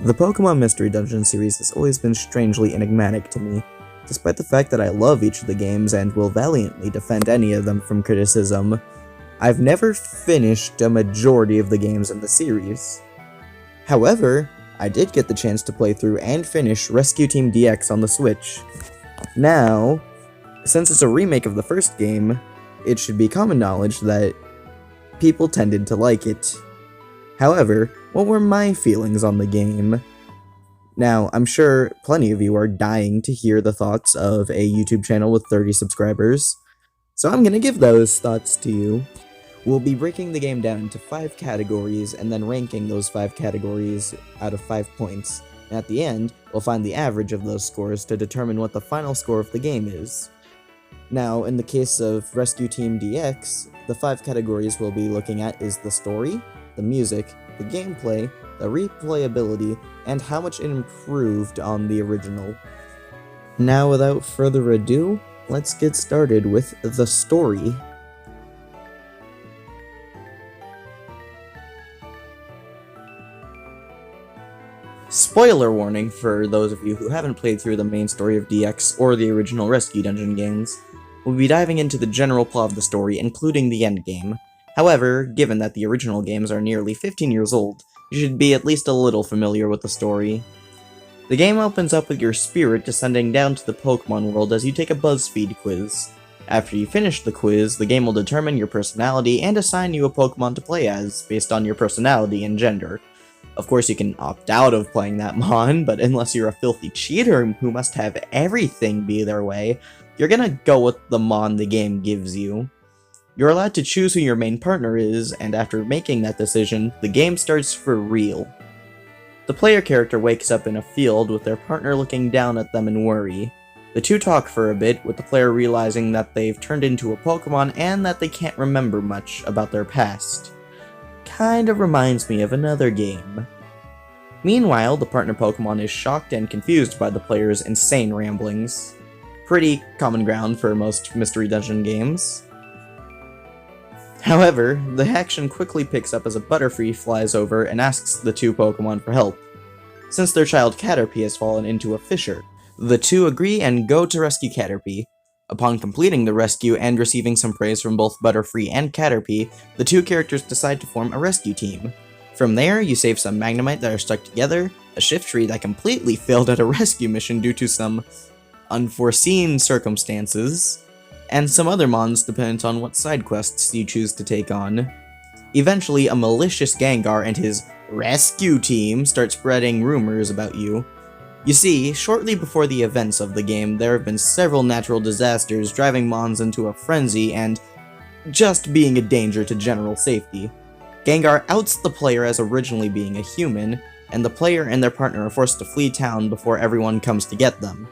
The Pokemon Mystery Dungeon series has always been strangely enigmatic to me. Despite the fact that I love each of the games and will valiantly defend any of them from criticism, I've never finished a majority of the games in the series. However, I did get the chance to play through and finish Rescue Team DX on the Switch. Now, since it's a remake of the first game, it should be common knowledge that people tended to like it. However, what were my feelings on the game? Now, I'm sure plenty of you are dying to hear the thoughts of a YouTube channel with 30 subscribers, so I'm gonna give those thoughts to you. We'll be breaking the game down into 5 categories and then ranking those 5 categories out of 5 points. And at the end, we'll find the average of those scores to determine what the final score of the game is. Now, in the case of Rescue Team DX, the 5 categories we'll be looking at is the story, the music, the gameplay, the replayability, and how much it improved on the original. Now, without further ado, let's get started with the story. Spoiler warning for those of you who haven't played through the main story of DX or the original Rescue Dungeon games. We'll be diving into the general plot of the story, including the endgame. However, given that the original games are nearly 15 years old, you should be at least a little familiar with the story. The game opens up with your spirit descending down to the Pokemon world as you take a BuzzFeed quiz. After you finish the quiz, the game will determine your personality and assign you a Pokemon to play as, based on your personality and gender. Of course, you can opt out of playing that Mon, but unless you're a filthy cheater who must have everything be their way, you're gonna go with the Mon the game gives you. You're allowed to choose who your main partner is, and after making that decision, the game starts for real. The player character wakes up in a field with their partner looking down at them in worry. The two talk for a bit, with the player realizing that they've turned into a Pokemon and that they can't remember much about their past. Kinda reminds me of another game. Meanwhile, the partner Pokemon is shocked and confused by the player's insane ramblings. Pretty common ground for most Mystery Dungeon games. However, the action quickly picks up as a Butterfree flies over and asks the two Pokemon for help. Since their child Caterpie has fallen into a fissure, the two agree and go to rescue Caterpie. Upon completing the rescue and receiving some praise from both Butterfree and Caterpie, the two characters decide to form a rescue team. From there, you save some Magnemite that are stuck together, a Shiftry that completely failed at a rescue mission due to some unforeseen circumstances, and some other mons dependent on what side quests you choose to take on. Eventually, a malicious Gengar and his rescue team start spreading rumors about you. You see, shortly before the events of the game, there have been several natural disasters driving mons into a frenzy and just being a danger to general safety. Gengar outs the player as originally being a human, and the player and their partner are forced to flee town before everyone comes to get them.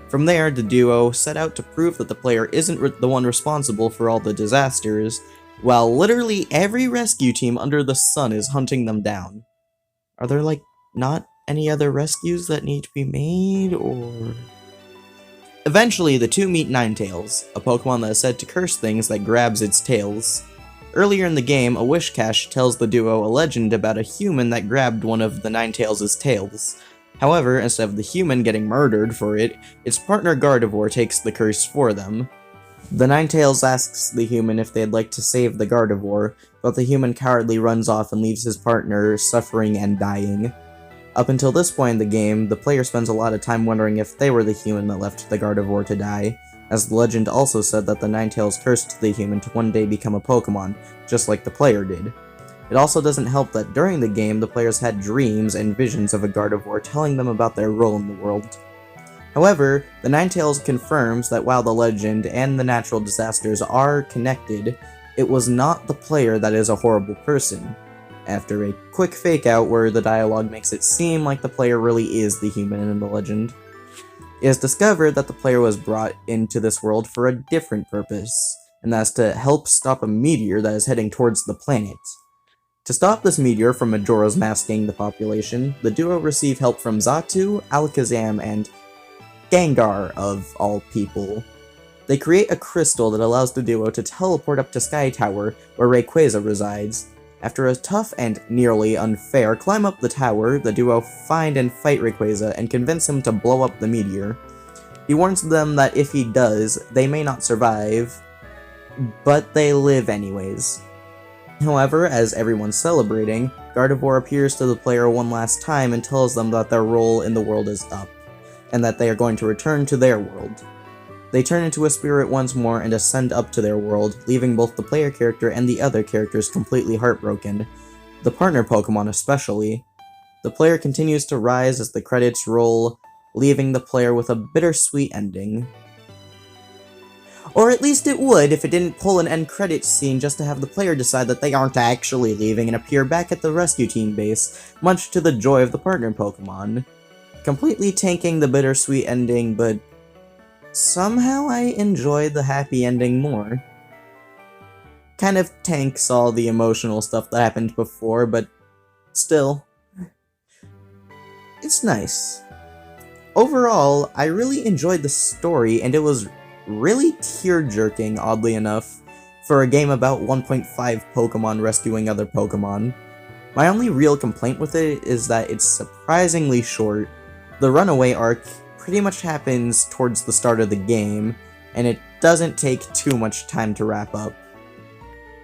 From there, the duo set out to prove that the player isn't the one responsible for all the disasters, while literally every rescue team under the sun is hunting them down. Are there, not any other rescues that need to be made, or...? Eventually, the two meet Ninetales, a Pokemon that is said to curse things that grabs its tails. Earlier in the game, a Wish Cache tells the duo a legend about a human that grabbed one of the Ninetales' tails. However, instead of the human getting murdered for it, its partner Gardevoir takes the curse for them. The Ninetales asks the human if they'd like to save the Gardevoir, but the human cowardly runs off and leaves his partner suffering and dying. Up until this point in the game, the player spends a lot of time wondering if they were the human that left the Gardevoir to die, as the legend also said that the Ninetales cursed the human to one day become a Pokemon, just like the player did. It also doesn't help that during the game, the players had dreams and visions of a Gardevoir telling them about their role in the world. However, the Ninetales confirms that while the legend and the natural disasters are connected, it was not the player that is a horrible person. After a quick fake-out where the dialogue makes it seem like the player really is the human in the legend, it is discovered that the player was brought into this world for a different purpose, and that's to help stop a meteor that is heading towards the planet. To stop this meteor from Majora's masking the population, the duo receive help from Xatu, Alakazam, and Gengar, of all people. They create a crystal that allows the duo to teleport up to Sky Tower, where Rayquaza resides. After a tough and nearly unfair climb up the tower, the duo find and fight Rayquaza and convince him to blow up the meteor. He warns them that if he does, they may not survive, but they live anyways. However, as everyone's celebrating, Gardevoir appears to the player one last time and tells them that their role in the world is up, and that they are going to return to their world. They turn into a spirit once more and ascend up to their world, leaving both the player character and the other characters completely heartbroken, the partner Pokemon especially. The player continues to rise as the credits roll, leaving the player with a bittersweet ending. Or at least it would if it didn't pull an end credits scene just to have the player decide that they aren't actually leaving and appear back at the rescue team base, much to the joy of the partner Pokemon. Completely tanking the bittersweet ending, but somehow I enjoyed the happy ending more. Kind of tanks all the emotional stuff that happened before, but still, it's nice. Overall, I really enjoyed the story, and it was really tear-jerking, oddly enough, for a game about 1.5 Pokemon rescuing other Pokemon. My only real complaint with it is that it's surprisingly short. The Runaway arc pretty much happens towards the start of the game, and it doesn't take too much time to wrap up.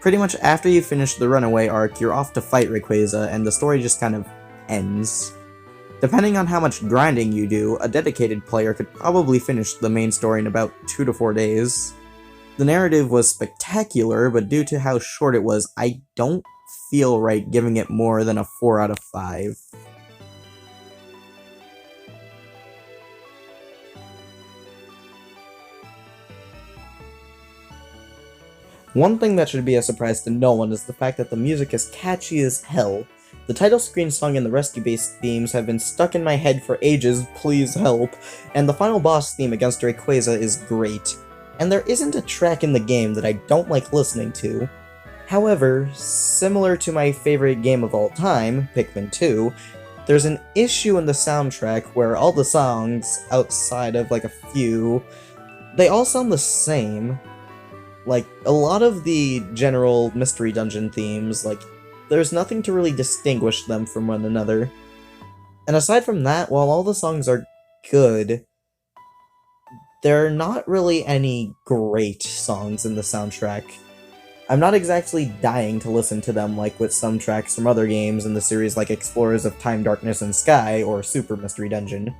Pretty much after you finish the Runaway arc, you're off to fight Rayquaza, and the story just kind of ends. Depending on how much grinding you do, a dedicated player could probably finish the main story in about 2 to 4 days. The narrative was spectacular, but due to how short it was, I don't feel right giving it more than a 4 out of 5. One thing that should be a surprise to no one is the fact that the music is catchy as hell. The title screen song and the rescue base themes have been stuck in my head for ages, please help, and the final boss theme against Rayquaza is great. And there isn't a track in the game that I don't like listening to. However, similar to my favorite game of all time, Pikmin 2, there's an issue in the soundtrack where all the songs, outside of like a few, they all sound the same. Like, a lot of the general Mystery Dungeon themes, like, there's nothing to really distinguish them from one another. And aside from that, while all the songs are good, there are not really any great songs in the soundtrack. I'm not exactly dying to listen to them like with some tracks from other games in the series like Explorers of Time, Darkness, and Sky, or Super Mystery Dungeon.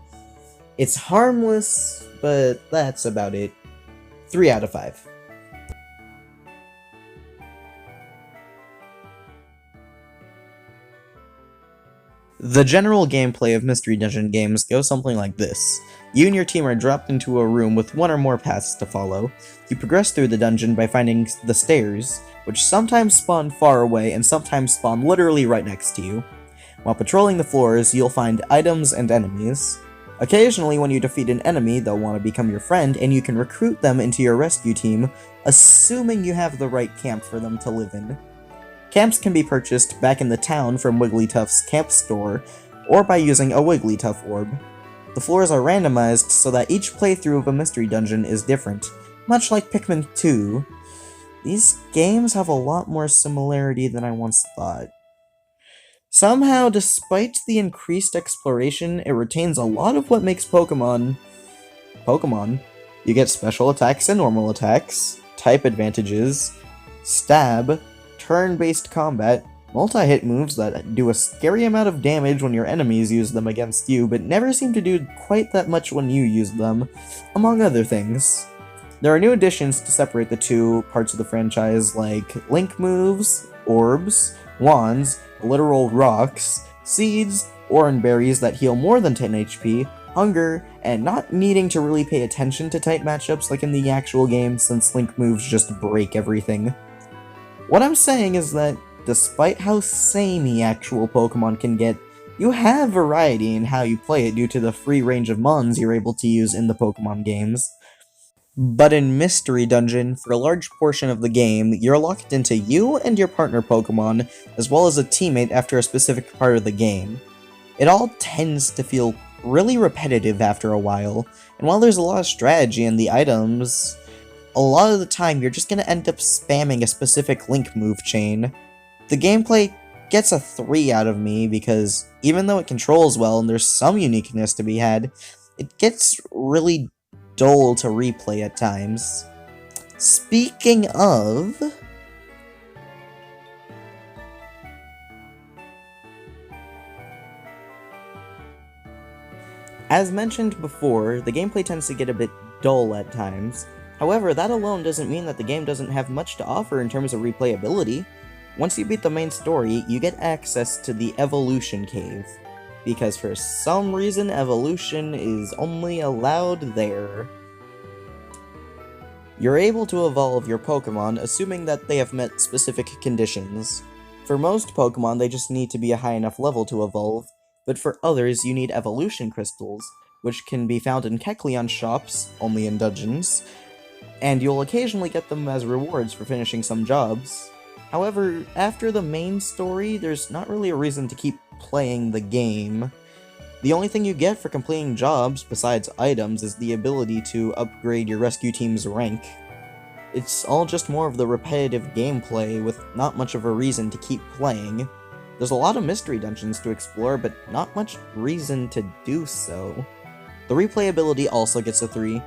It's harmless, but that's about it. 3 out of 5. The general gameplay of Mystery Dungeon games goes something like this. You and your team are dropped into a room with one or more paths to follow. You progress through the dungeon by finding the stairs, which sometimes spawn far away and sometimes spawn literally right next to you. While patrolling the floors, you'll find items and enemies. Occasionally, when you defeat an enemy, they'll want to become your friend, and you can recruit them into your rescue team, assuming you have the right camp for them to live in. Camps can be purchased back in the town from Wigglytuff's camp store, or by using a Wigglytuff orb. The floors are randomized so that each playthrough of a mystery dungeon is different, much like Pikmin 2. These games have a lot more similarity than I once thought. Somehow, despite the increased exploration, it retains a lot of what makes Pokemon. You get special attacks and normal attacks, type advantages, stab, turn-based combat, multi-hit moves that do a scary amount of damage when your enemies use them against you, but never seem to do quite that much when you use them, among other things. There are new additions to separate the two parts of the franchise, like link moves, orbs, wands, literal rocks, seeds, oran berries that heal more than 10 HP, hunger, and not needing to really pay attention to type matchups like in the actual game since link moves just break everything. What I'm saying is that, despite how samey actual Pokemon can get, you have variety in how you play it due to the free range of mons you're able to use in the Pokemon games. But in Mystery Dungeon, for a large portion of the game, you're locked into you and your partner Pokemon, as well as a teammate after a specific part of the game. It all tends to feel really repetitive after a while, and while there's a lot of strategy in the items, a lot of the time you're just going to end up spamming a specific link move chain. The gameplay gets a 3 out of me because even though it controls well and there's some uniqueness to be had, it gets really dull to replay at times. Speaking of... As mentioned before, the gameplay tends to get a bit dull at times. However, that alone doesn't mean that the game doesn't have much to offer in terms of replayability. Once you beat the main story, you get access to the Evolution Cave, because for some reason evolution is only allowed there. You're able to evolve your Pokemon assuming that they have met specific conditions. For most Pokemon, they just need to be a high enough level to evolve, but for others you need evolution crystals, which can be found in Kecleon shops, only in dungeons, and you'll occasionally get them as rewards for finishing some jobs. However, after the main story, there's not really a reason to keep playing the game. The only thing you get for completing jobs, besides items, is the ability to upgrade your rescue team's rank. It's all just more of the repetitive gameplay with not much of a reason to keep playing. There's a lot of mystery dungeons to explore, but not much reason to do so. The replayability also gets a 3.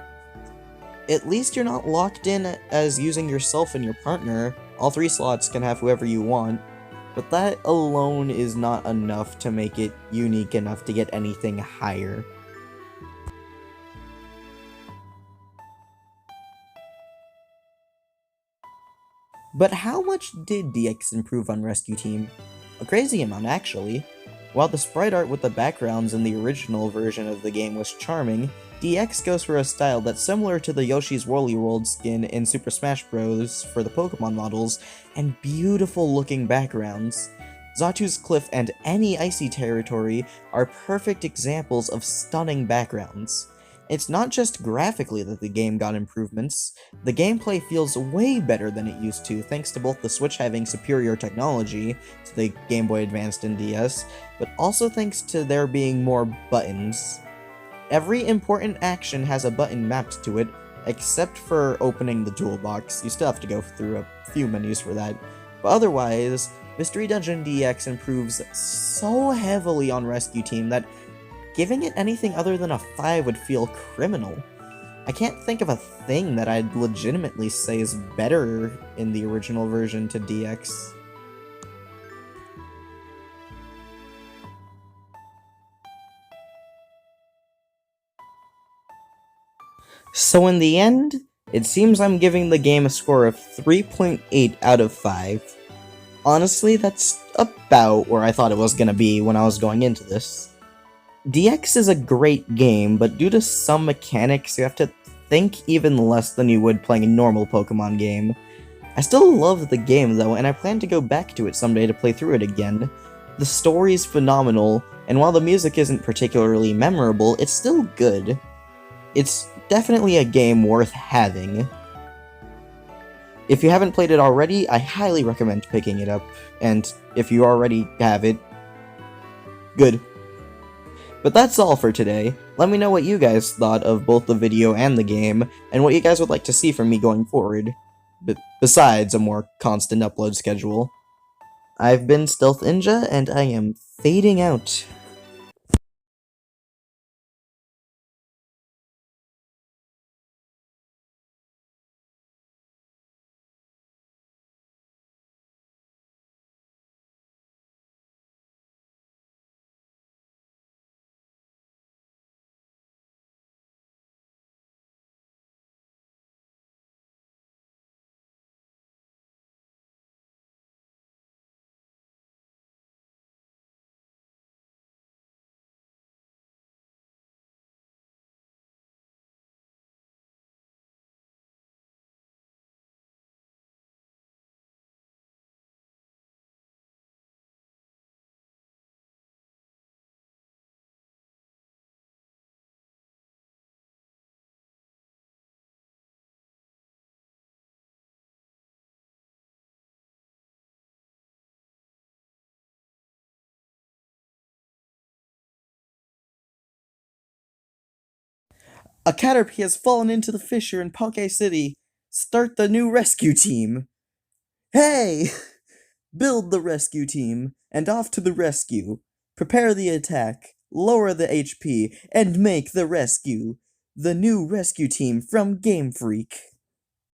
At least you're not locked in as using yourself and your partner. All 3 slots can have whoever you want, but that alone is not enough to make it unique enough to get anything higher. But how much did DX improve on Rescue Team? A crazy amount, actually. While the sprite art with the backgrounds in the original version of the game was charming, DX goes for a style that's similar to the Yoshi's Woolly World skin in Super Smash Bros. For the Pokemon models, and beautiful looking backgrounds. Zatu's Cliff and any icy territory are perfect examples of stunning backgrounds. It's not just graphically that the game got improvements, the gameplay feels way better than it used to thanks to both the Switch having superior technology to the Game Boy Advanced and DS, but also thanks to there being more buttons. Every important action has a button mapped to it, except for opening the toolbox. You still have to go through a few menus for that. But otherwise, Mystery Dungeon DX improves so heavily on Rescue Team that giving it anything other than a 5 would feel criminal. I can't think of a thing that I'd legitimately say is better in the original version to DX. So in the end, it seems I'm giving the game a score of 3.8 out of 5. Honestly, that's about where I thought it was gonna be when I was going into this. DX is a great game, but due to some mechanics, you have to think even less than you would playing a normal Pokemon game. I still love the game though, and I plan to go back to it someday to play through it again. The story's phenomenal, and while the music isn't particularly memorable, it's still good. It's definitely a game worth having. If you haven't played it already, I highly recommend picking it up, and if you already have it, good. But that's all for today. Let me know what you guys thought of both the video and the game, and what you guys would like to see from me going forward, besides a more constant upload schedule. I've been Stealth Ninja, and I am fading out. A Caterpie has fallen into the fissure in Poke City. Start the new rescue team. Hey! Build the rescue team, and off to the rescue. Prepare the attack, lower the HP, and make the rescue. The new rescue team from Game Freak.